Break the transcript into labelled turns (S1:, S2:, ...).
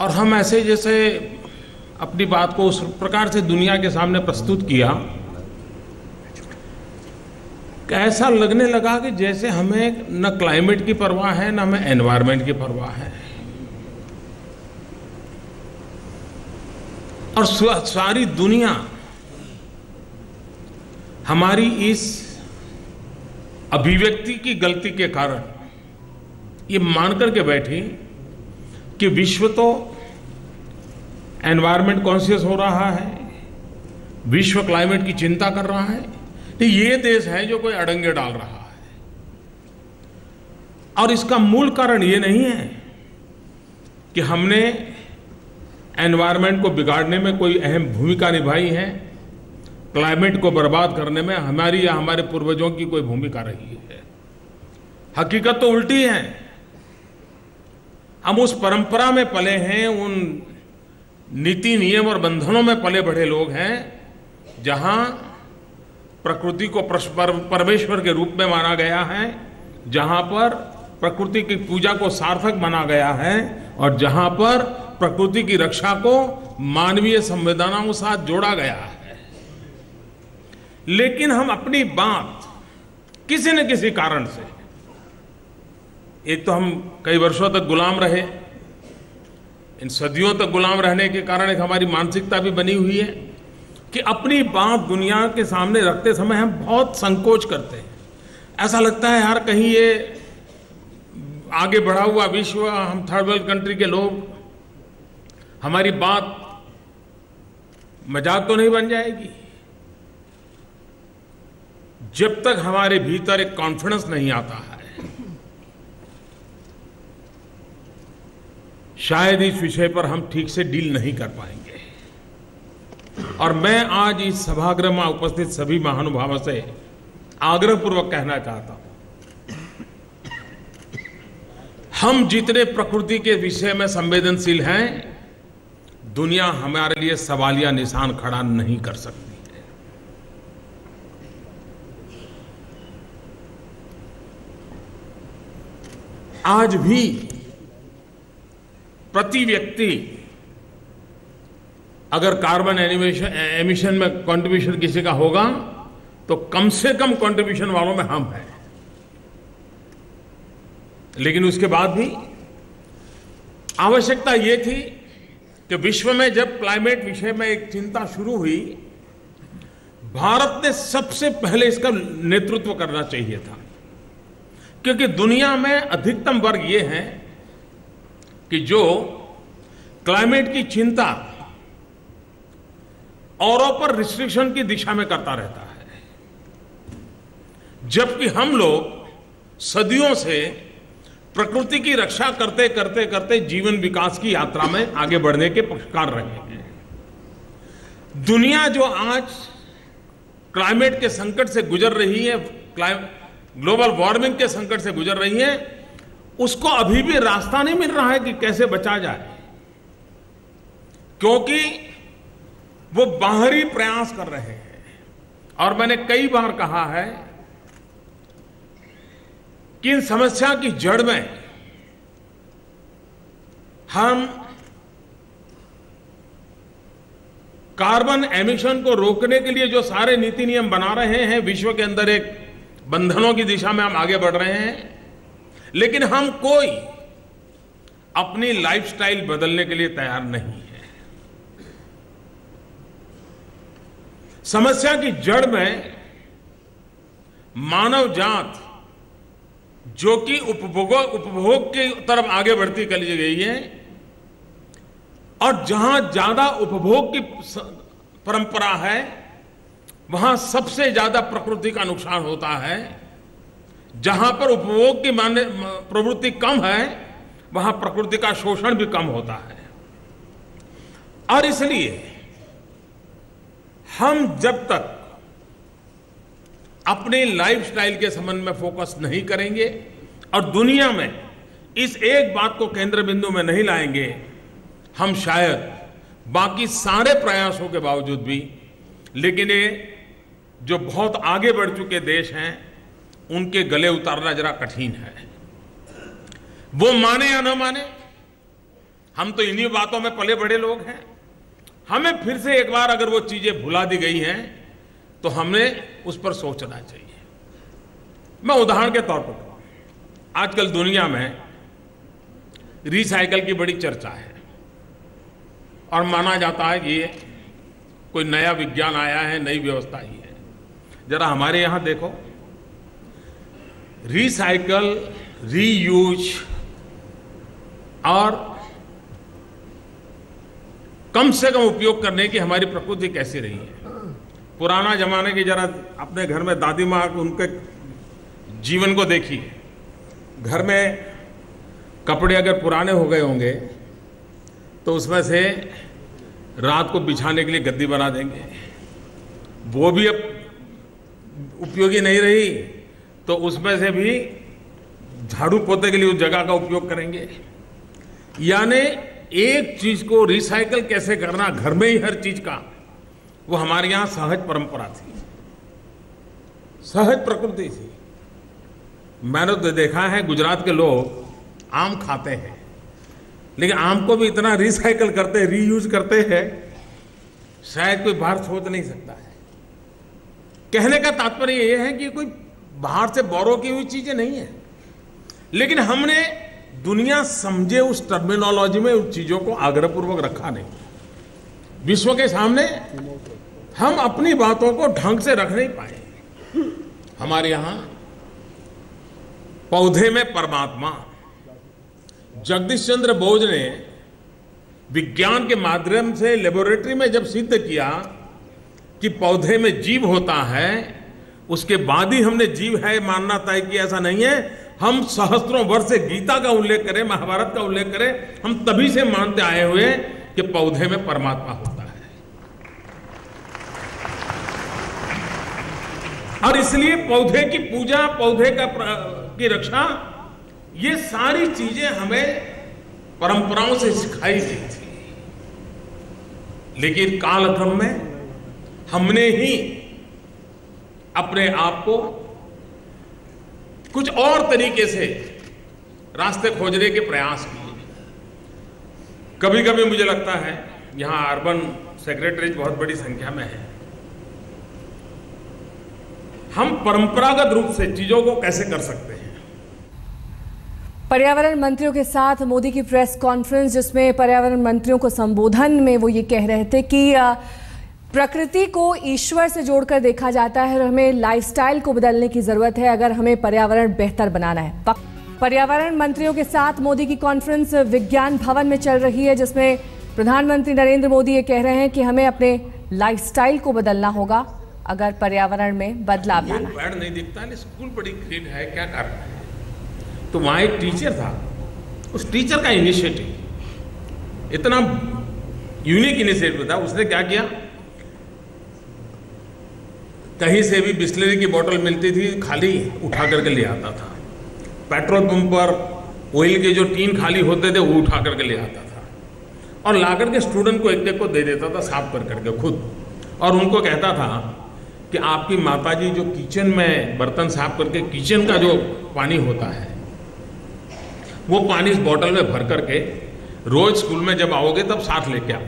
S1: और हम ऐसे जैसे अपनी बात को उस प्रकार से दुनिया के सामने प्रस्तुत किया कि ऐसा लगने लगा कि जैसे हमें न क्लाइमेट की परवाह है, न हमें एनवायरनमेंट की परवाह है। और सारी दुनिया हमारी इस अभिव्यक्ति की गलती के कारण ये मान करके बैठी कि विश्व तो एनवायरनमेंट कॉन्शियस हो रहा है, विश्व क्लाइमेट की चिंता कर रहा है, तो ये देश है जो कोई अड़ंगे डाल रहा है। और इसका मूल कारण ये नहीं है कि हमने एनवायरनमेंट को बिगाड़ने में कोई अहम भूमिका निभाई है, क्लाइमेट को बर्बाद करने में हमारी या हमारे पूर्वजों की कोई भूमिका रही है। हकीकत तो उल्टी है। हम उस परंपरा में पले हैं, उन नीति नियम और बंधनों में पले बढ़े लोग हैं जहां प्रकृति को परमेश्वर के रूप में माना गया है, जहां पर प्रकृति की पूजा को सार्थक माना गया है और जहां पर प्रकृति की रक्षा को मानवीय संवेदनाओं के साथ जोड़ा गया है। लेकिन हम अपनी बात किसी न किसी कारण से, एक तो हम कई वर्षों तक गुलाम रहे, इन सदियों तक गुलाम रहने के कारण एक हमारी मानसिकता भी बनी हुई है कि अपनी बात दुनिया के सामने रखते समय हम बहुत संकोच करते हैं। ऐसा लगता है यार कहीं ये आगे बढ़ा हुआ विश्व, हम थर्ड वर्ल्ड कंट्री के लोग, हमारी बात मजाक तो नहीं बन जाएगी। जब तक हमारे भीतर एक कॉन्फिडेंस नहीं आता है, शायद इस विषय पर हम ठीक से डील नहीं कर पाएंगे। और मैं आज इस सभागृह में उपस्थित सभी महानुभावों से आग्रहपूर्वक कहना चाहता हूं, हम जितने प्रकृति के विषय में संवेदनशील हैं, दुनिया हमारे लिए सवालिया निशान खड़ा नहीं कर सकती है। आज भी प्रति व्यक्ति अगर कार्बन एमिशन में कंट्रीब्यूशन किसी का होगा तो कम से कम कंट्रीब्यूशन वालों में हम हैं। लेकिन उसके बाद भी आवश्यकता ये थी कि विश्व में जब क्लाइमेट विषय में एक चिंता शुरू हुई, भारत ने सबसे पहले इसका नेतृत्व करना चाहिए था। क्योंकि दुनिया में अधिकतम वर्ग ये है कि जो क्लाइमेट की चिंता औरों पर रिस्ट्रिक्शन की दिशा में करता रहता है, जबकि हम लोग सदियों से प्रकृति की रक्षा करते करते करते जीवन विकास की यात्रा में आगे बढ़ने के पक्षकार रहे हैं। दुनिया जो आज क्लाइमेट के संकट से गुजर रही है, ग्लोबल वार्मिंग के संकट से गुजर रही है, उसको अभी भी रास्ता नहीं मिल रहा है कि कैसे बचा जाए, क्योंकि वो बाहरी प्रयास कर रहे हैं। और मैंने कई बार कहा है कि इन समस्या की जड़ में हम कार्बन एमिशन को रोकने के लिए जो सारे नीति नियम बना रहे हैं, विश्व के अंदर एक बंधनों की दिशा में हम आगे बढ़ रहे हैं, लेकिन हम कोई अपनी लाइफस्टाइल बदलने के लिए तैयार नहीं है। समस्या की जड़ में मानव जात जो कि उपभोग की तरफ आगे बढ़ती चली गई है, और जहां ज्यादा उपभोग की परंपरा है वहां सबसे ज्यादा प्रकृति का नुकसान होता है। जहां पर उपभोग की प्रवृत्ति कम है वहां प्रकृति का शोषण भी कम होता है। और इसलिए हम जब तक अपने लाइफस्टाइल के संबंध में फोकस नहीं करेंगे और दुनिया में इस एक बात को केंद्र बिंदु में नहीं लाएंगे, हम शायद बाकी सारे प्रयासों के बावजूद भी, लेकिन ये जो बहुत आगे बढ़ चुके देश हैं उनके गले उतारना जरा कठिन है। वो माने या न माने, हम तो इन्हीं बातों में पले बड़े लोग हैं। हमें फिर से एक बार अगर वो चीजें भुला दी गई हैं तो हमें उस पर सोचना चाहिए। मैं उदाहरण के तौर पर, आजकल दुनिया में रिसाइकल की बड़ी चर्चा है और माना जाता है कि ये कोई नया विज्ञान आया है, नई व्यवस्था ही है। जरा हमारे यहां देखो, रिसाइकल, रीयूज और कम से कम उपयोग करने की हमारी प्रकृति कैसी रही है। पुराना जमाने की जरा अपने घर में दादी माँ उनके जीवन को देखिए। घर में कपड़े अगर पुराने हो गए होंगे तो उसमें से रात को बिछाने के लिए गद्दी बना देंगे। वो भी अब उपयोगी नहीं रही तो उसमें से भी झाड़ू पोते के लिए उस जगह का उपयोग करेंगे। यानी एक चीज को रिसाइकल कैसे करना, घर में ही हर चीज का, वो हमारे यहां सहज परंपरा थी, सहज प्रकृति थी। मैंने तो देखा है गुजरात के लोग आम खाते हैं, लेकिन आम को भी इतना रिसाइकल करते हैं, रीयूज करते हैं, शायद कोई बाहर सोच नहीं सकता है। कहने का तात्पर्य यह है कि कोई बाहर से बोरो की हुई चीजें नहीं है, लेकिन हमने दुनिया समझे उस टर्मिनोलॉजी में उन चीजों को आग्रहपूर्वक रखा नहीं। विश्व के सामने हम अपनी बातों को ढंग से रख नहीं पाए। हमारे यहां पौधे में परमात्मा, जगदीश चंद्र बोस ने विज्ञान के माध्यम से लेबोरेटरी में जब सिद्ध किया कि पौधे में जीव होता है, उसके बाद ही हमने जीव है मानना तय किया। ऐसा नहीं है हम सहस्त्रों वर्ष से गीता का उल्लेख करें, महाभारत का उल्लेख करें, हम तभी से मानते आए हुए कि पौधे में परमात्मा होता है। और इसलिए पौधे की पूजा, पौधे की रक्षा, ये सारी चीजें हमें परंपराओं से सिखाई गई थी। लेकिन कालक्रम में हमने ही अपने आप को कुछ और तरीके से रास्ते खोजने के प्रयास किए। कभी कभी मुझे लगता है यहां अर्बन सेक्रेटरीज बहुत बड़ी संख्या में है, हम परंपरागत रूप से चीजों को कैसे कर सकते हैं।
S2: पर्यावरण मंत्रियों के साथ मोदी की प्रेस कॉन्फ्रेंस, जिसमें पर्यावरण मंत्रियों को संबोधन में वो ये कह रहे थे कि प्रकृति को ईश्वर से जोड़कर देखा जाता है और हमें लाइफस्टाइल को बदलने की जरूरत है अगर हमें पर्यावरण बेहतर बनाना है। पर्यावरण मंत्रियों के साथ मोदी की कॉन्फ्रेंस विज्ञान भवन में चल रही है, जिसमें प्रधानमंत्री नरेंद्र मोदी ये कह रहे हैं कि हमें अपने लाइफस्टाइल को बदलना होगा अगर पर्यावरण में बदलाव लाना है।
S1: पेड़ नहीं दिखता है, स्कूल बड़ी ग्रीन है, क्या कर रहा है। तो वहां एक टीचर था, उस टीचर का इनिशिएटिव इतना यूनिक इनिशिएटिव था। उसने क्या किया, कहीं से भी बिस्लरी की बोतल मिलती थी खाली, उठा करके ले आता था। पेट्रोल पंप पर ऑयल के जो टीन खाली होते थे वो उठा करके ले आता था और ला करके स्टूडेंट को एक को दे देता था साफ कर करके खुद। और उनको कहता था कि आपकी माताजी जो किचन में बर्तन साफ करके किचन का जो पानी होता है वो पानी इस बोतल में भर करके रोज स्कूल में जब आओगे तब साथ लेके आओ।